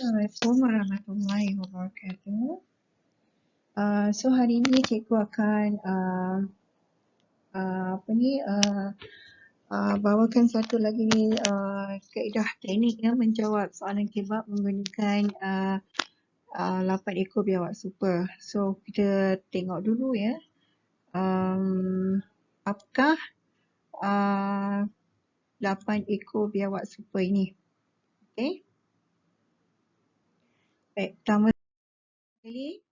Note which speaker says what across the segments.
Speaker 1: Assalamualaikum warahmatullahi wabarakatuh. So hari ini cikgu akan bawakan satu lagi kaedah teknik menjawab soalan kebab menggunakan 8 ekor biawak super. So kita tengok dulu ya. Apakah 8 ekor biawak super ini? Okey. Baik, pertama sekali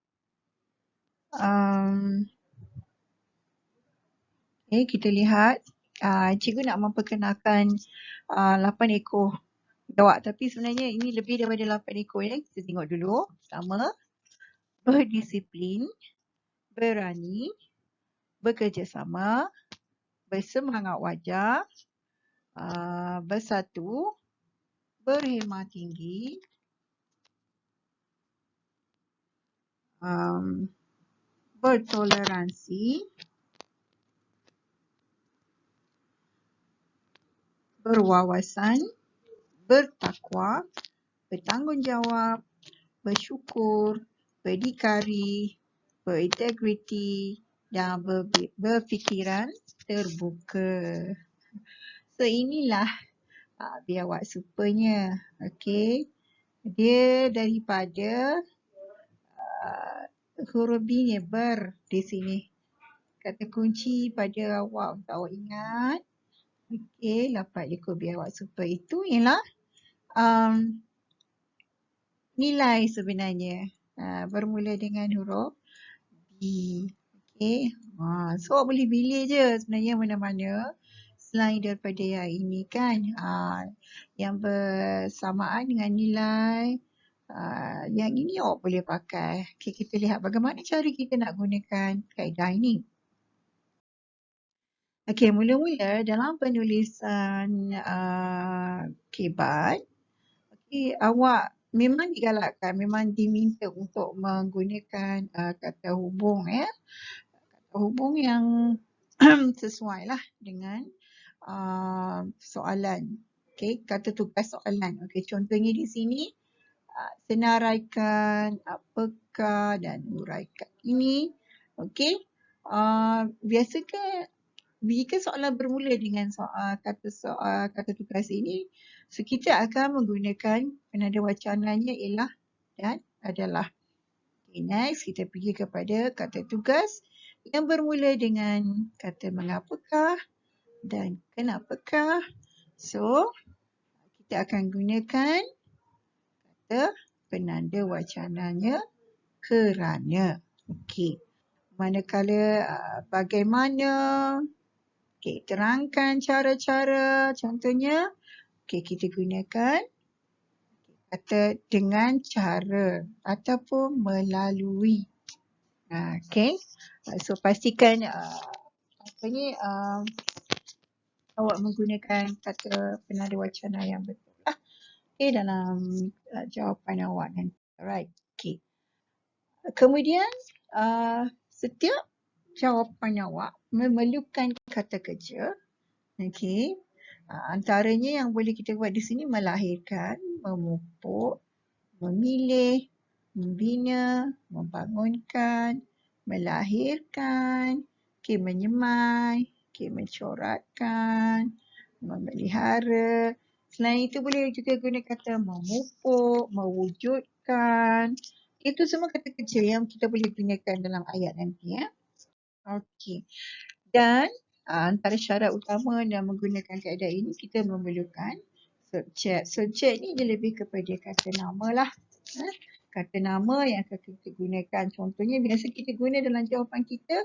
Speaker 1: kita lihat cikgu nak memperkenalkan 8 ekor biawak, tapi sebenarnya ini lebih daripada 8 ekor ya. Kita tengok dulu. Pertama, berdisiplin, berani, bekerjasama, bersemangat wajar, bersatu, berhemah tinggi, bertoleransi, berwawasan, bertakwa, bertanggungjawab, bersyukur, berdikari, berintegriti dan berfikiran terbuka. So inilah biawak supernya. Okey. Dia daripada huruf B-nya ber di sini. Kata kunci pada awak untuk awak ingat. Okey, 8 ekor biawak super itu ialah nilai sebenarnya. Bermula dengan huruf B. Okey. So awak boleh pilih je sebenarnya mana-mana selain daripada yang ini kan. Yang bersamaan dengan nilai yang ini awak boleh pakai. Okey, kita lihat bagaimana cara kita nak gunakan kaedah ini. Okey, mula-mula dalam penulisan kebat, awak memang digalakkan, memang diminta untuk menggunakan kata hubung ya. Kata hubung yang sesuai lah dengan soalan. Okey, kata tugas soalan. Okey, contohnya di sini senaraikan, apakah dan uraikan. Ini okey. Biasanya jika soalan bermula dengan kata tugas ini, so kita akan menggunakan penanda wacananya ialah dan adalah. Okay, next kita pergi kepada kata tugas yang bermula dengan kata mengapakah dan kenapakah. So kita akan gunakan kata penanda wacananya kerana. Okey. Manakala bagaimana, okey, terangkan cara-cara, contohnya, okey, kita gunakan kata dengan cara ataupun melalui. Okey. So pastikan awak menggunakan kata penanda wacana yang betul lah. Okey, dalam jawapan awak nanti. Alright. Okey. Kemudian setiap jawapan awak memerlukan kata kerja. Okey. Antaranya yang boleh kita buat di sini melahirkan, memupuk, memilih, membina, membangunkan, melahirkan, menyemai, mencoratkan, memelihara. Selain itu boleh juga guna kata memupuk, mewujudkan. Itu semua kata kerja yang kita boleh gunakan dalam ayat nanti ya. Okey. Dan antara syarat utama dalam menggunakan kaedah ini kita memerlukan subjek. Subjek ni dia lebih kepada kata nama lah. Kata nama yang akan kita gunakan. Contohnya biasa kita guna dalam jawapan kita,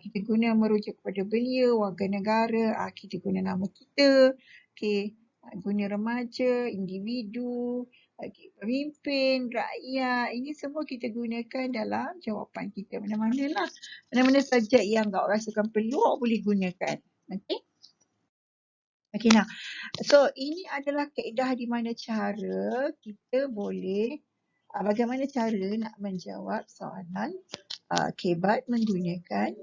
Speaker 1: kita guna merujuk kepada belia, warga negara, kita guna nama kita. Okey. Guna remaja, individu, pemimpin, rakyat. Ini semua kita gunakan dalam jawapan kita. Mana-mana lah. Mana-mana subjek yang awak rasakan perlu, awak boleh gunakan. Okey. Okey, nah. So, ini adalah kaedah di mana cara kita boleh, bagaimana cara nak menjawab soalan kebat menggunakan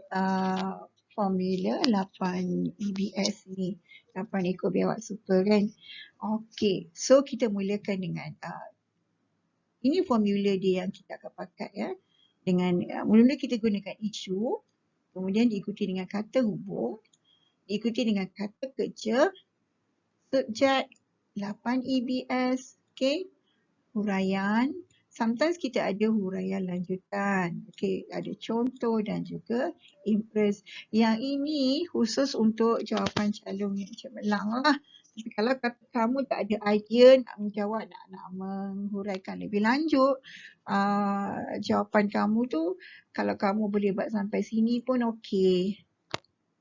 Speaker 1: formula 8 EBS ni. 8 ekor biawak super kan. Okey, so kita mulakan dengan Ini formula dia yang kita akan pakai ya. Dengan mula-mula kita gunakan isu, kemudian diikuti dengan kata hubung, diikuti dengan kata kerja, subjek, 8 EBS, okay. Huraian. Sometimes kita ada huraian lanjutan. Okay, ada contoh dan juga impress. Yang ini khusus untuk jawapan calon yang cemerlang lah. Tapi kalau kamu tak ada idea nak menjawab, nak menghuraikan lebih lanjut, jawapan kamu tu, kalau kamu boleh buat sampai sini pun okey.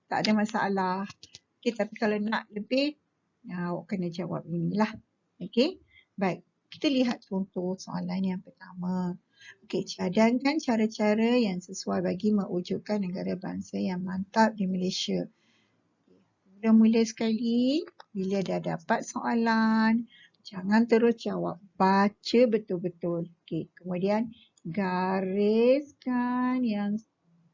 Speaker 1: Tak ada masalah. Okay, tapi kalau nak lebih, awak kena jawab inilah. Okay, baik. Kita lihat contoh soalan yang pertama. Okey, cadangkan cara-cara yang sesuai bagi mewujudkan negara bangsa yang mantap di Malaysia. Mula-mula sekali, bila dah dapat soalan, jangan terus jawab. Baca betul-betul. Okey, kemudian gariskan yang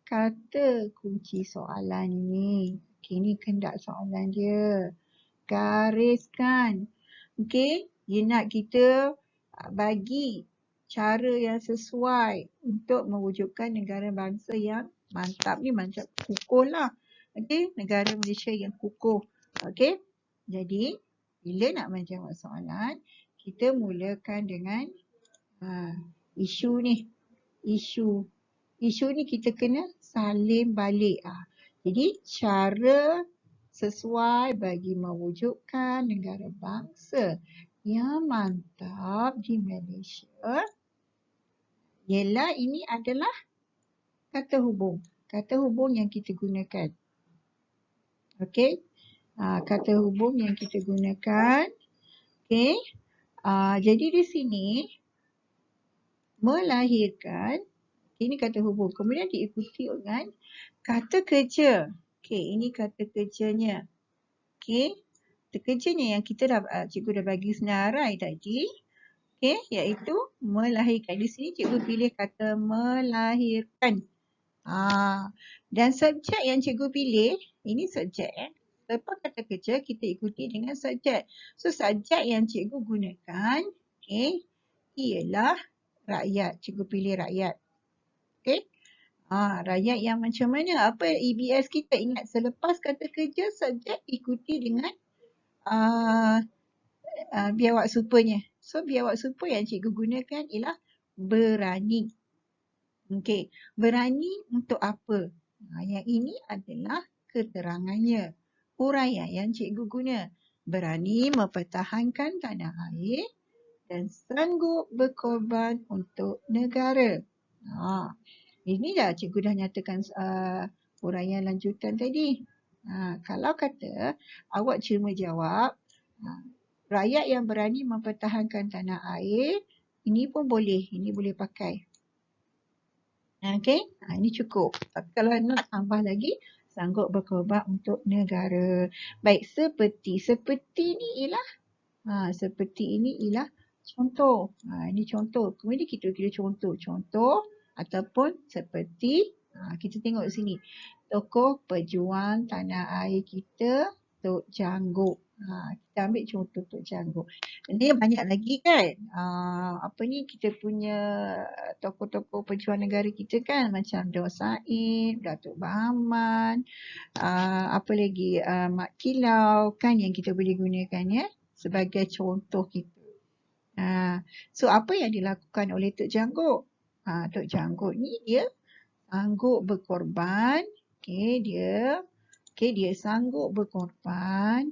Speaker 1: kata kunci soalan ni. Okey, ni kendak soalan dia. Gariskan. Okey, dia nak kita bagi cara yang sesuai untuk mewujudkan negara bangsa yang mantap. Ni macam kukuh lah. Okey, negara Malaysia yang kukuh. Okey, jadi bila nak menjawab soalan, kita mulakan dengan isu ni. Isu ni kita kena salin balik. Jadi cara sesuai bagi mewujudkan negara bangsa yang mantap di Malaysia ialah ini adalah kata hubung. Kata hubung yang kita gunakan. Okey. Kata hubung yang kita gunakan. Okey. Jadi di sini melahirkan, ini kata hubung. Kemudian diikuti dengan kata kerja. Okey, ini kata kerjanya. Okey. Kerjanya yang kita dah, cikgu dah bagi senarai tadi, okay, iaitu melahirkan. Di sini cikgu pilih kata melahirkan. Dan subjek yang cikgu pilih, ini subjek. Lepas kata kerja, kita ikuti dengan subjek. So, subjek yang cikgu gunakan, okay, ialah rakyat. Cikgu pilih rakyat. Okay. Rakyat yang macam mana? Apa EBS kita? Ingat, selepas kata kerja, subjek ikuti dengan biawak supanya. So, biawak supa yang cikgu gunakan ialah berani. Okey, berani untuk apa? Yang ini adalah keterangannya. Huraian yang cikgu guna. Berani mempertahankan tanah air dan sanggup berkorban untuk negara. Ini dah cikgu dah nyatakan huraian lanjutan tadi. Kalau kata awak cuma jawab, rakyat yang berani mempertahankan tanah air, ini pun boleh. Ini boleh pakai. Okey, ini cukup. Tapi kalau nak tambah lagi, sanggup berkorban untuk negara. Baik, seperti. Seperti ni ialah, seperti ini ialah contoh. Ini contoh. Kemudian kita kira contoh. Contoh ataupun seperti, kita tengok sini. Tokoh pejuang tanah air kita, Tok Jangguk. Kita ambil contoh Tok Jangguk. Dia banyak lagi kan. Kita punya tokoh-tokoh pejuang negara kita kan. Macam Daud Said, Datuk Bahaman, apa lagi, Mat Kilau kan yang kita boleh gunakan ya sebagai contoh kita. So apa yang dilakukan oleh Tok Jangguk? Tok Jangguk ni dia sanggup berkorban. Dia sanggup berkorban.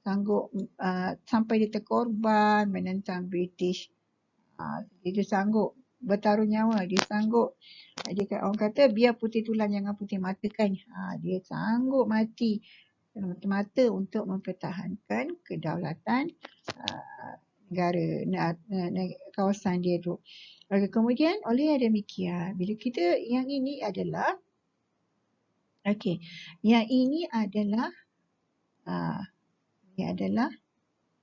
Speaker 1: Sanggup sampai dia terkorban menentang British. Dia sanggup bertaruh nyawa. Dia sanggup. Orang kata biar putih tulang jangan putih mata kan. Dia sanggup mati mata untuk mempertahankan kedaulatan negara, kawasan dia tu. Kemudian oleh demikian, bila kita yang ini adalah yang ini adalah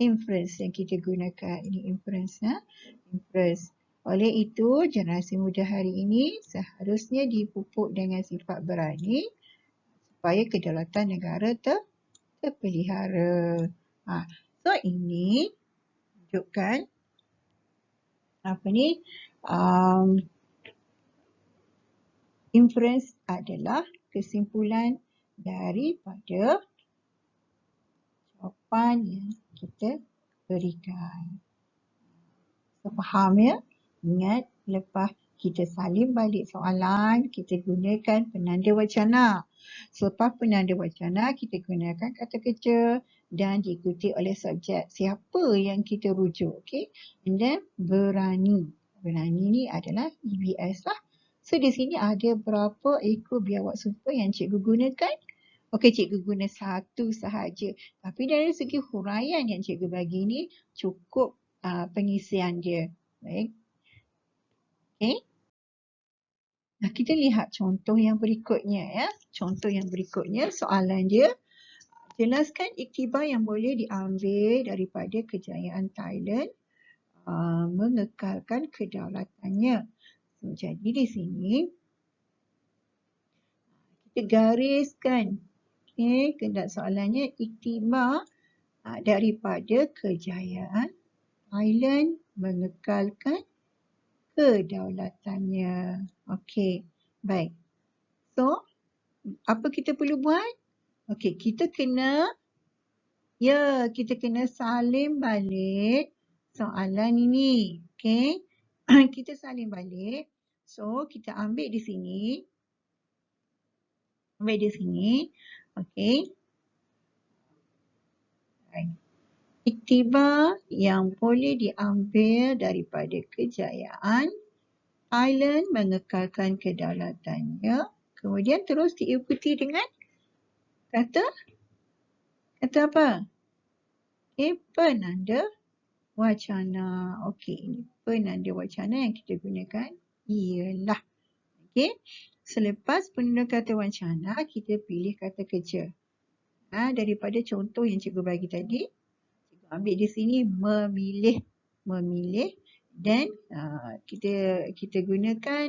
Speaker 1: inference yang kita gunakan. Ini inference. Inference. Oleh itu, generasi muda hari ini seharusnya dipupuk dengan sifat berani supaya kedaulatan negara terpelihara. So ini tunjukkan apa ni, inference adalah kesimpulan daripada jawapan yang kita berikan. So, faham ya? Ingat, lepas kita salin balik soalan, kita gunakan penanda wacana. Selepas penanda wacana, kita gunakan kata kerja dan diikuti oleh subjek. Siapa yang kita rujuk? Okay? And then, berani. Berani ni adalah EBS lah. So, di sini ada berapa ekor biawak super yang cikgu gunakan? Okey, cikgu guna satu sahaja. Tapi dari segi huraian yang cikgu bagi ni, cukup pengisian dia. Baik. Okey. Nah, kita lihat contoh yang berikutnya ya. Contoh yang berikutnya, soalan dia. Jelaskan iktibar yang boleh diambil daripada kejayaan Thailand mengekalkan kedaulatannya. So, jadi di sini, kita gariskan. Okey, kehendak soalannya iktibar daripada kejayaan Thailand mengekalkan kedaulatannya. Okey, baik. So, apa kita perlu buat? Okey, kita kena salin balik soalan ini. Okey, kita salin balik. So, kita ambil di sini. Okey. Baik. Iktibar yang boleh diambil daripada kejayaan Thailand mengekalkan kedaulatannya. Kemudian terus diikuti dengan kata apa? Okey, penanda wacana. Okey, ini penanda wacana yang kita gunakan ialah. Okey, selepas penanda kata wacana, kita pilih kata kerja. Daripada contoh yang cikgu bagi tadi, cikgu ambil di sini memilih dan kita gunakan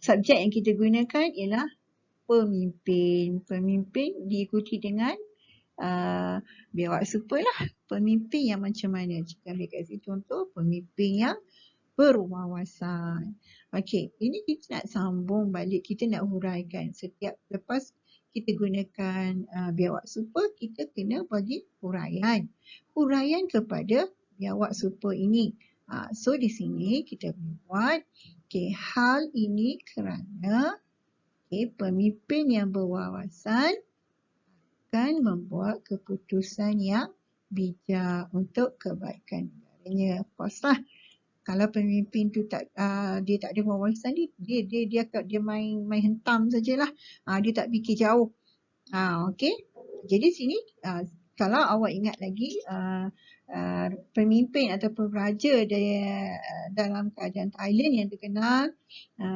Speaker 1: subjek yang kita gunakan ialah pemimpin. Pemimpin diikuti dengan biawak super lah. Pemimpin yang macam mana? Cikgu ambil kat sini contoh pemimpin yang berwawasan. Okey, ini kita nak sambung balik, kita nak huraikan. Setiap lepas kita gunakan biawak super, kita kena bagi huraian. Huraian kepada biawak super ini. So di sini kita buat, hal ini kerana pemimpin yang berwawasan akan membuat keputusan yang bijak untuk kebaikan negaranya. Of course lah. Kalau pemimpin tu dia tak ada wawasan, dia main hentam sajalah. Dia tak fikir jauh. Okey. Jadi sini kalau awak ingat lagi pemimpin ataupun raja dalam keadaan Thailand yang terkenal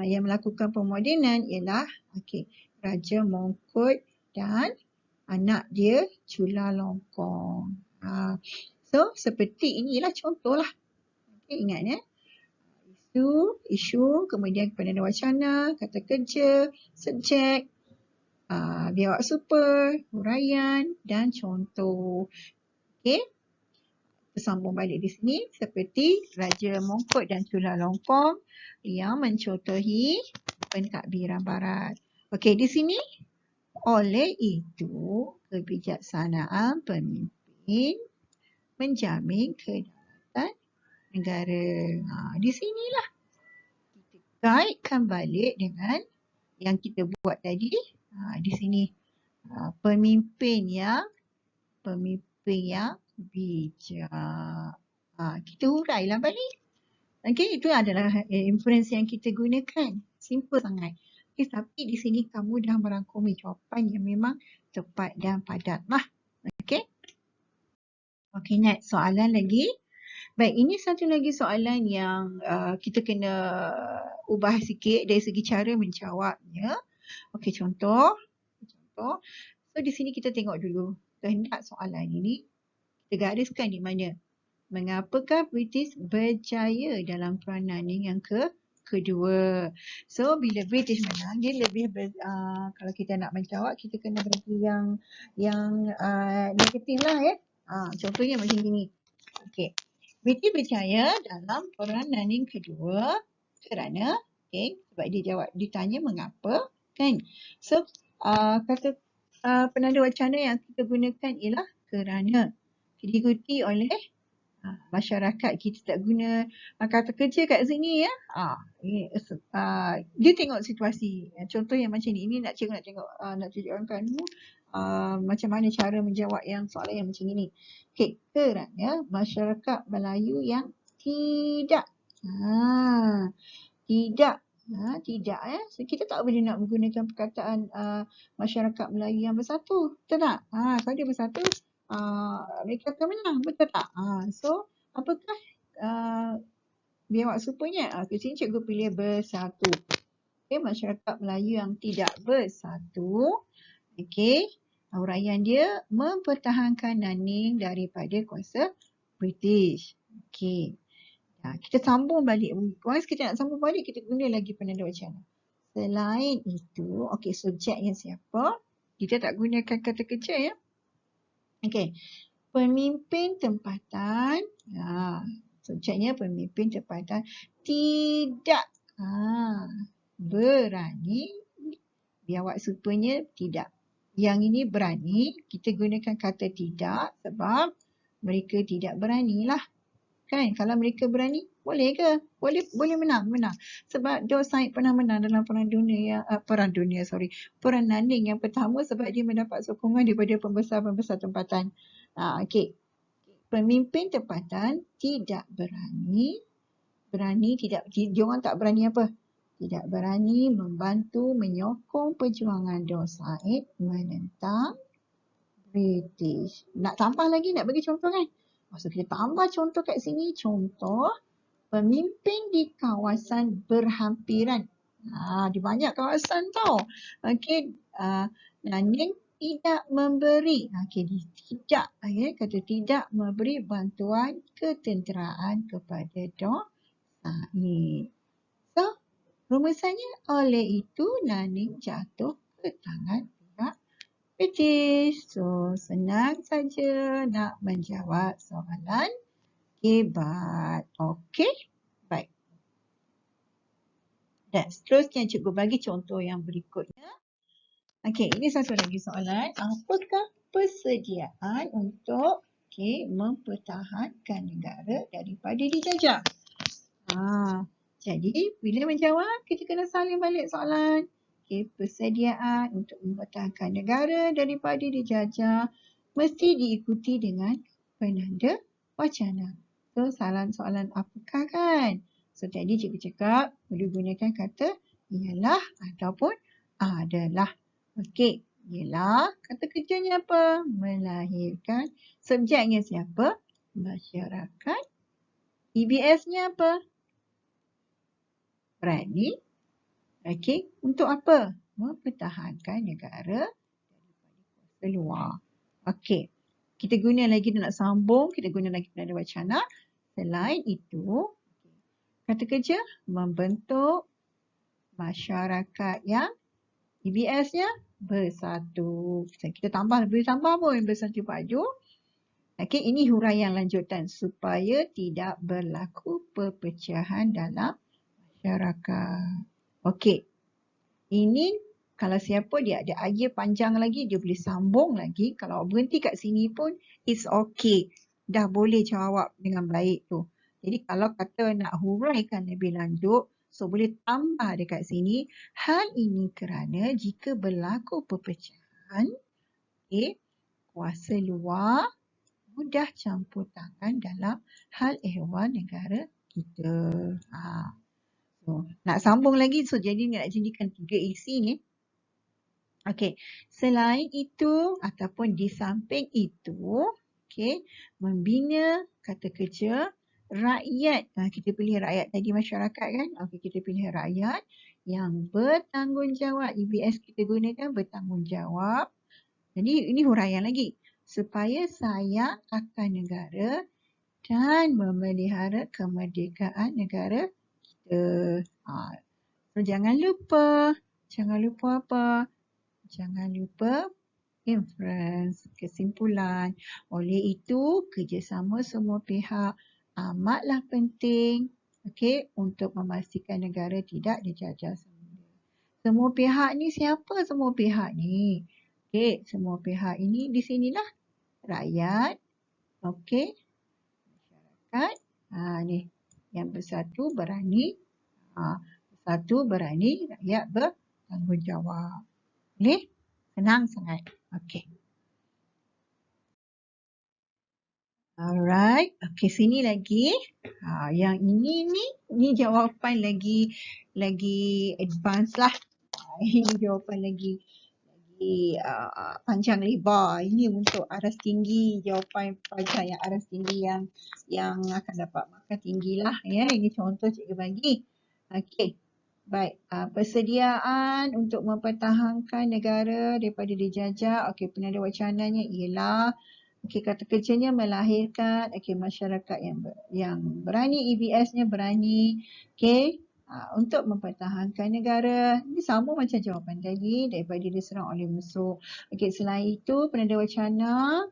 Speaker 1: yang melakukan pemodenan ialah Raja Mongkut dan anak dia Chulalongkorn. So seperti inilah contohlah. Ingat ya. Isu, kemudian penanda wacana, kata kerja, subjek, biawak super, huraian dan contoh. Okey. Tersambung balik di sini seperti Raja Mongkut dan Chulalongkorn yang mencontohi pentadbiran barat. Okey, di sini oleh itu kebijaksanaan pemimpin menjamin kedaulatan negara. Di sinilah kita kaitkan balik dengan yang kita buat tadi. Di sini pemimpin yang bijak. Kita hurailah balik. Okey, itu adalah inference yang kita gunakan. Simple sangat. Okey, tapi di sini kamu dah merangkumi jawapan yang memang tepat dan padat lah. Okey. Okey, next soalan lagi. Baik, ini satu lagi soalan yang kita kena ubah sikit dari segi cara menjawabnya. Okey, contoh. So, di sini kita tengok dulu kehendak soalan ini. Kita gariskan di mana. Mengapakah British berjaya dalam peranan yang kedua? So, bila British menang, dia lebih kalau kita nak menjawab, kita kena bagi yang negatif lah ya. Contohnya macam gini. Okey. Betty percaya dalam peranan kedua kerana sebab dia jawab, ditanya mengapa kan. So kata penanda wacana yang kita gunakan ialah kerana diikuti oleh masyarakat. Kita tak guna kata kerja kat sini ya. Dia tengok situasi. Contoh yang macam ni. Ini nak cikgu nak tunjukkan kamu macam mana cara menjawab yang soalan yang macam ini. Okey, kerana masyarakat Melayu yang tidak. Tidak ya. So, kita tak boleh nak menggunakan perkataan masyarakat Melayu yang bersatu. Betul tak? Kalau dia bersatu, mereka akan menang. Betul tak? So, apakah biawak supanya? Di sini cikgu pilih bersatu. Okay, masyarakat Melayu yang tidak bersatu. Okay, huraian dia mempertahankan Naning daripada kuasa British. Okay. Kita sambung balik. Once kita nak sambung balik, kita guna lagi penanda wacana. Selain itu, okey, subjeknya siapa? Kita tak gunakan kata kerja ya. Okey. Pemimpin tempatan. Subjeknya pemimpin tempatan tidak berani. Biawak supanya tidak. Yang ini berani. Kita gunakan kata tidak sebab mereka tidak beranilah. Kan? Kalau mereka berani, boleh ke? Boleh menang. Sebab Daud Said pernah menang dalam perang Naning yang pertama sebab dia mendapat sokongan daripada pembesar-pembesar tempatan. Okey. Pemimpin tempatan tidak berani. Dia orang tak berani apa? Tidak berani membantu menyokong perjuangan Daud Said menentang British. Nak tambah lagi, nak bagi contoh kan? So, kita tambah contoh kat sini. Contoh, pemimpin di kawasan berhampiran. Di banyak kawasan tau. Okey, Naning tidak memberi. Okey, tidak. Kata tidak memberi bantuan ketenteraan kepada Daud Said. So, rumusannya oleh itu Naning jatuh ke tangan British. So, senang saja nak menjawab soalan hebat. Okey, baik. Dan seterusnya cikgu bagi contoh yang berikutnya. Okey, ini satu lagi soalan. Apakah persediaan untuk mempertahankan negara daripada dijajah? Jadi, bila menjawab, kita kena salin balik soalan. Persediaan untuk mempertahankan negara daripada dijajah mesti diikuti dengan penanda wacana. So, soalan apakah kan? So, tadi cikgu cakap boleh gunakan kata ialah ataupun adalah. Okey, ialah kata kerjanya apa? Melahirkan. Subjeknya siapa? Masyarakat. EBS-nya apa? Berani. Okey, untuk apa? Mempertahankan negara daripada kuasa luar. Okey, kita guna lagi nak sambung, kita guna lagi penanda wacana. Selain itu, kata kerja membentuk masyarakat yang EBS-nya bersatu. Kita boleh tambah pun bersatu padu. Okey, ini huraian lanjutan supaya tidak berlaku perpecahan dalam masyarakat. Okey, ini kalau siapa dia ada idea panjang lagi, dia boleh sambung lagi. Kalau berhenti kat sini pun, it's okay. Dah boleh jawab dengan baik tu. Jadi kalau kata nak huraikan lebih lanjut, so boleh tambah dekat sini. Hal ini kerana jika berlaku perpecahan, kuasa luar mudah campur tangan dalam hal ehwal negara kita. So, nak sambung lagi, so jadi nak jadikan 3 isi ni. Okey, selain itu ataupun di samping itu, membina kata kerja rakyat. Kita pilih rakyat tadi masyarakat kan? Okey, kita pilih rakyat yang bertanggungjawab. EBS kita gunakan bertanggungjawab. Jadi ini huraian lagi. Supaya sayang akan negara dan memelihara kemerdekaan negara kita. So, jangan lupa apa? Jangan lupa Inference, kesimpulan. Oleh itu, kerjasama semua pihak amatlah penting, okey, untuk memastikan negara tidak dijajah semula. Semua pihak ni siapa semua pihak ni? Okey, semua pihak ini di sinilah rakyat, okey, masyarakat. Ni yang bersatu berani, bersatu berani, rakyat bertanggungjawab. Boleh? Senang sangat. Okey. Alright. Okey, sini lagi. Yang ini ni jawapan lagi advance lah. Ini jawapan lagi panjang lebar. Ini untuk aras tinggi, jawapan panjang yang aras tinggi yang akan dapat markah tinggi lah. Ya, ini contoh cikgu bagi. Okey. Baik, persediaan untuk mempertahankan negara daripada dijajah. Okey, penada wacananya ialah kata kerjanya melahirkan masyarakat yang berani, EBS-nya berani, untuk mempertahankan negara. Ini sama macam jawapan tadi daripada diserang oleh musuh. Selain itu, penada wacana,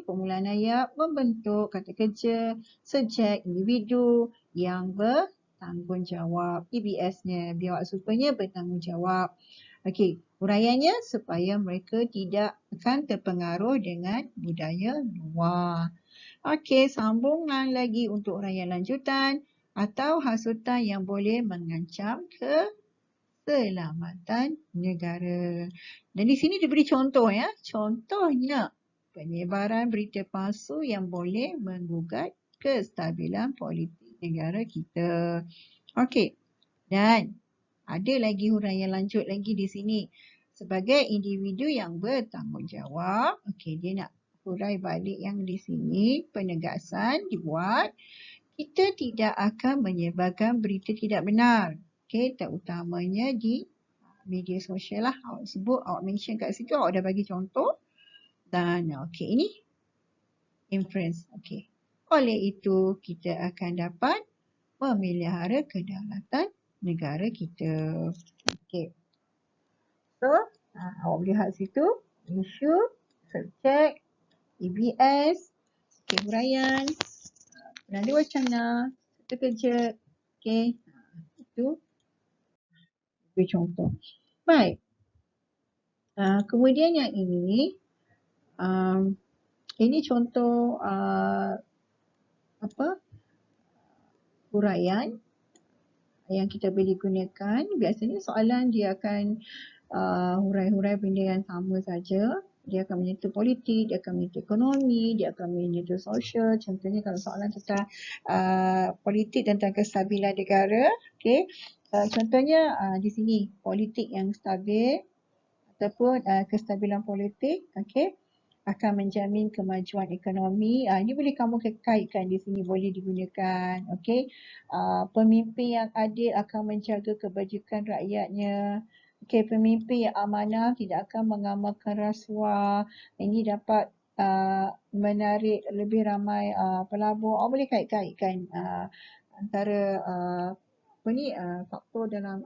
Speaker 1: permulaan ayat membentuk kata kerja subjek individu yang bertanggungjawab. EBS-nya, biawak supaya bertanggungjawab. Huraiannya supaya mereka tidak akan terpengaruh dengan budaya luar. Sambungan lagi untuk huraian lanjutan atau hasutan yang boleh mengancam keselamatan negara. Dan di sini diberi contoh ya. Contohnya, penyebaran berita palsu yang boleh menggugat kestabilan politik negara kita. Dan ada lagi huraian lanjut lagi di sini. Sebagai individu yang bertanggungjawab, dia nak hurai balik yang di sini, penegasan dibuat, kita tidak akan menyebarkan berita tidak benar. Terutamanya di media sosial lah. Awak sebut, awak mention kat situ, awak dah bagi contoh. Dan ini inference. Oleh itu, kita akan dapat memelihara kedaulatan negara kita. So, awak lihat situ, isu, subjek, EBS, huraian, penanda wacana, kata kerja, itu contoh. Baik. Kemudian yang ini contoh huraian yang kita boleh gunakan. Biasanya soalan dia akan hurai-hurai benda yang sama saja. Dia akan menyentuh politik, dia akan menyentuh ekonomi, dia akan menyentuh sosial. Contohnya kalau soalan tentang politik tentang kestabilan negara, contohnya di sini politik yang stabil ataupun kestabilan politik, akan menjamin kemajuan ekonomi. Ini boleh kamu kaitkan di sini, boleh digunakan. Pemimpin yang adil akan menjaga kebajikan rakyatnya. Pemimpin yang amanah tidak akan mengamalkan rasuah. Ini dapat menarik lebih ramai pelabur. Boleh kaitkan antara faktor dalam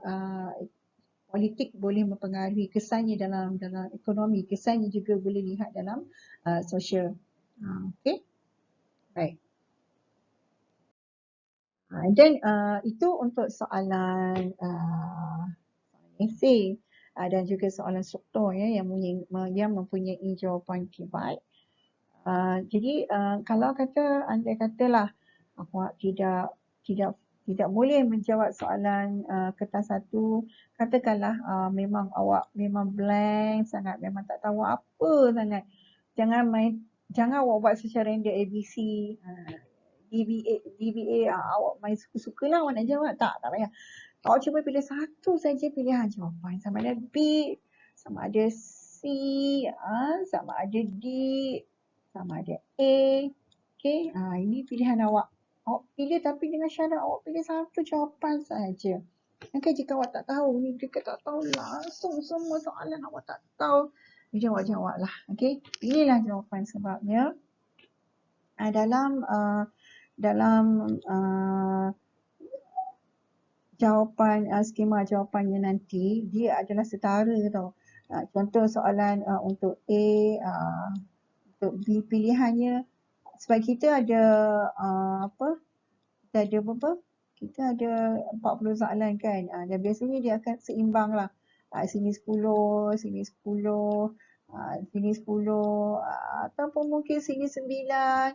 Speaker 1: politik boleh mempengaruhi kesannya dalam ekonomi, kesannya juga boleh lihat dalam sosial. Baik. Dan itu untuk soalan esei dan juga soalan struktur yang mempunyai jawapan kibat. Jadi kalau andai katalah awak tidak boleh menjawab soalan kertas satu, katakanlah memang awak memang blank sangat, memang tak tahu apa sangat. Jangan awak buat secara random ABC, DBA, awak main suka-sukalah awak nak jawab. Tak payah. Awak cuba pilih satu saja pilihan jawapan. Sama ada B, sama ada C, sama ada D, sama ada A. Ini pilihan awak. Awak pilih tapi dengan syarat awak pilih satu jawapan saja. Jika awak tak tahu, jika tak tahu langsung semua soalan awak tak tahu, jawab-jawablah. Pilihlah jawapan sebabnya dalam jawapan skema jawapannya nanti dia adalah setara tau. Contoh soalan untuk A, untuk B pilihannya. Sebab kita ada apa? Kita ada berapa? Kita ada 40 soalan kan. Dan biasanya dia akan seimbang lah. Sini 10, sini 10, sini 10, ataupun mungkin sini 9.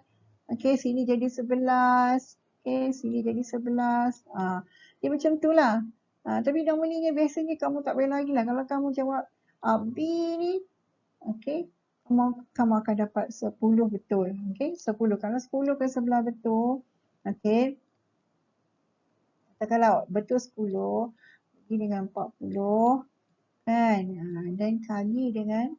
Speaker 1: Okey, sini jadi 11. Okey, sini jadi 11. Dia macam tu lah. Tapi normalnya biasanya kamu tak payah lagi lah. Kalau kamu jawab B ni, okey, kamu akan dapat 10 betul. Okey, 10. Kalau 10 ke 11 betul, okey, kalau betul 10, bagi dengan 40 kan, dan kali dengan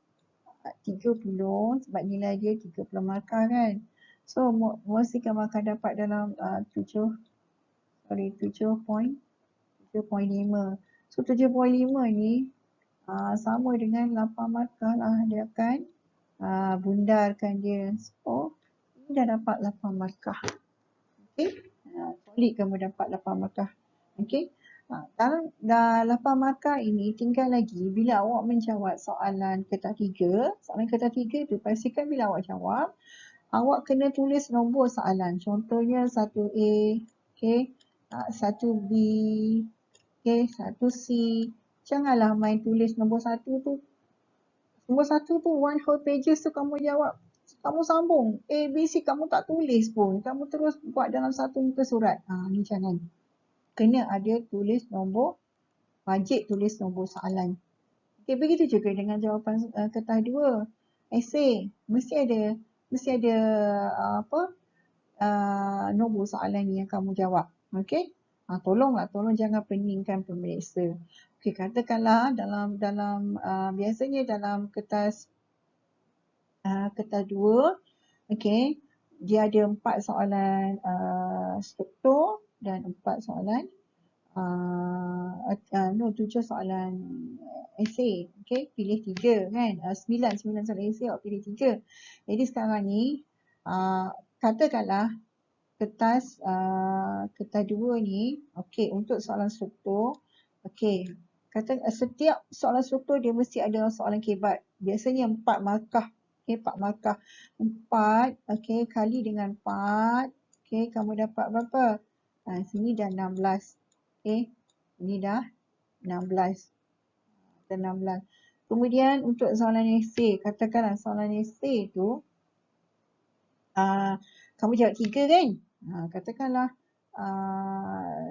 Speaker 1: 30 sebab nilai dia 30 markah kan. So mesti kamu akan dapat dalam 7.5. So 7.5 ni sama dengan 8 markah lah dia akan bundarkan dia. So ini dah dapat 8 markah. Okey, solid kamu dapat 8 markah. Okey, dalam 8 markah ini tinggal lagi bila awak menjawab soalan kertas 3. Soalan kertas 3 tu pastikan bila awak jawab, awak kena tulis nombor soalan. Contohnya 1A, okey, 1B, okey, 1C. Janganlah main tulis nombor 1 tu. Nombor 1 tu one whole pages tu kamu jawab. Kamu sambung A, B, C, kamu tak tulis pun. Kamu terus buat dalam satu muka surat. Ni jangan. Kena ada tulis nombor, wajib tulis nombor soalan. Okey, begitu juga dengan jawapan kertas 2. Esei, mesti ada nombor soalan yang kamu jawab. Okey? Tolong jangan peningkan pemeriksa. Okey, katakanlah dalam biasanya dalam kertas 2, okey, dia ada 4 soalan struktur dan 4 soalan 7 soalan esei. Okey, pilih 3 kan. 9 soalan esei, awak pilih 3. Jadi sekarang ni katakanlah kertas 2 ni, okey, untuk soalan struktur, okey, kata setiap soalan struktur dia mesti ada soalan kebat. Biasanya 4 markah. Okey, 4 markah. 4, okey, kali dengan 4, okey, kamu dapat berapa? Sini dah 16. Okey, ini dah 16. Dah 16. Kemudian untuk soalan esei, katakanlah soalan esei tu kamu jawab 3 kan? Katakanlah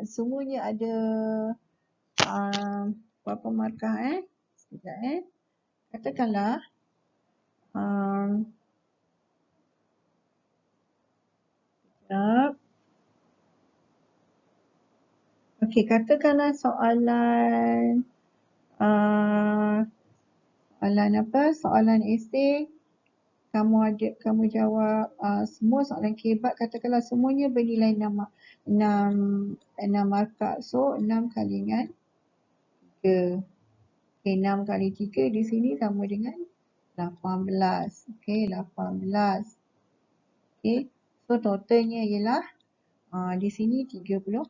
Speaker 1: semuanya ada berapa markah sekejap katakanlah sekejap. Okey, katakanlah soalan soalan esei kamu jawab semua soalan kebat, katakanlah semuanya bernilai 6 markah. So 6 kali dengan 3. Okey, 6 kali 3 di sini sama dengan 18. Okey, 18. Okey, so totalnya ialah di sini 30.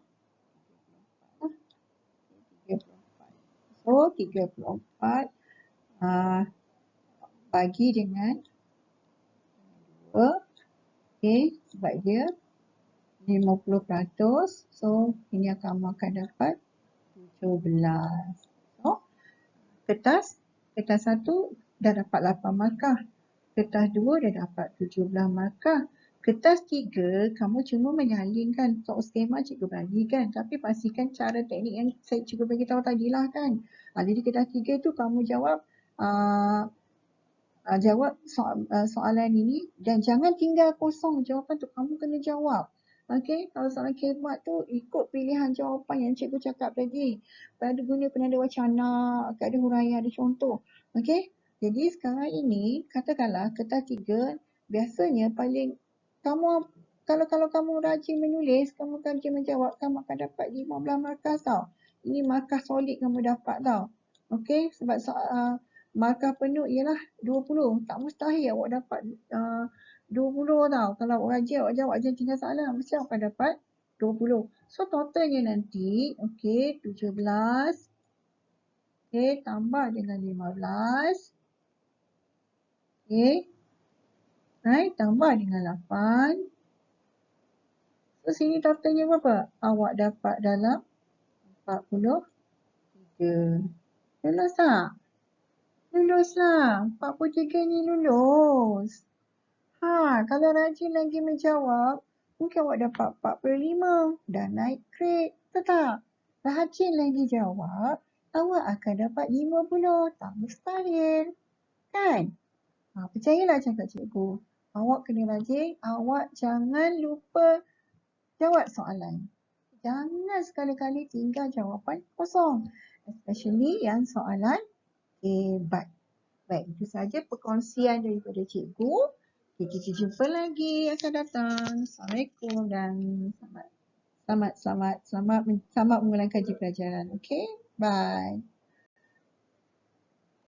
Speaker 1: So 34 bagi dengan 2. Okey, sebab dia 50%. So ini kamu akan dapat 17. So kertas 1 dah dapat 8 markah. Kertas 2 dah dapat 17 markah. Kertas 3 kamu cuma menyalingkan soal skema cikgu bagikan, tapi pastikan cara teknik yang saya cikgu bagi tahu tadilah kan. Jadi kertas 3 tu kamu jawab soalan ini dan jangan tinggal kosong jawapan tu, kamu kena jawab. Okey, kalau soalan kebat tu ikut pilihan jawapan yang cikgu cakap tadi. Pada guna penanda wacana, ada huraian, ada contoh. Okey, jadi sekarang ini katakanlah kertas 3 biasanya paling kamu kalau kamu rajin menulis, kamu rajin menjawab, kamu akan dapat 15 markah tau. Ini markah solid kamu dapat tau. Okey, sebab markah penuh ialah 20. Tak mustahil awak dapat 20 tau. Kalau awak rajin awak jawab je 3 soalan, mesti awak akan dapat 20. So totalnya nanti, okey, 17 Okey, tambah dengan 15. Okey. Right, tambah dengan 8. So, sini totalnya berapa? Awak dapat dalam 43. Lulus tak? Lulus lah. 43 ni lulus. Kalau rajin lagi menjawab, mungkin awak dapat 45. Dah naik grade. Betul tak? Rajin lagi jawab, awak akan dapat 50. Tak mustahil. Kan? Percayalah cakap cikgu. Awak kena rajin. Awak jangan lupa jawab soalan. Jangan sekali-kali tinggal jawapan kosong. Especially yang soalan hebat. Baik, itu saja perkongsian daripada cikgu. Kita jumpa lagi akan datang. Assalamualaikum dan selamat mengulang kaji pelajaran. Okay, bye.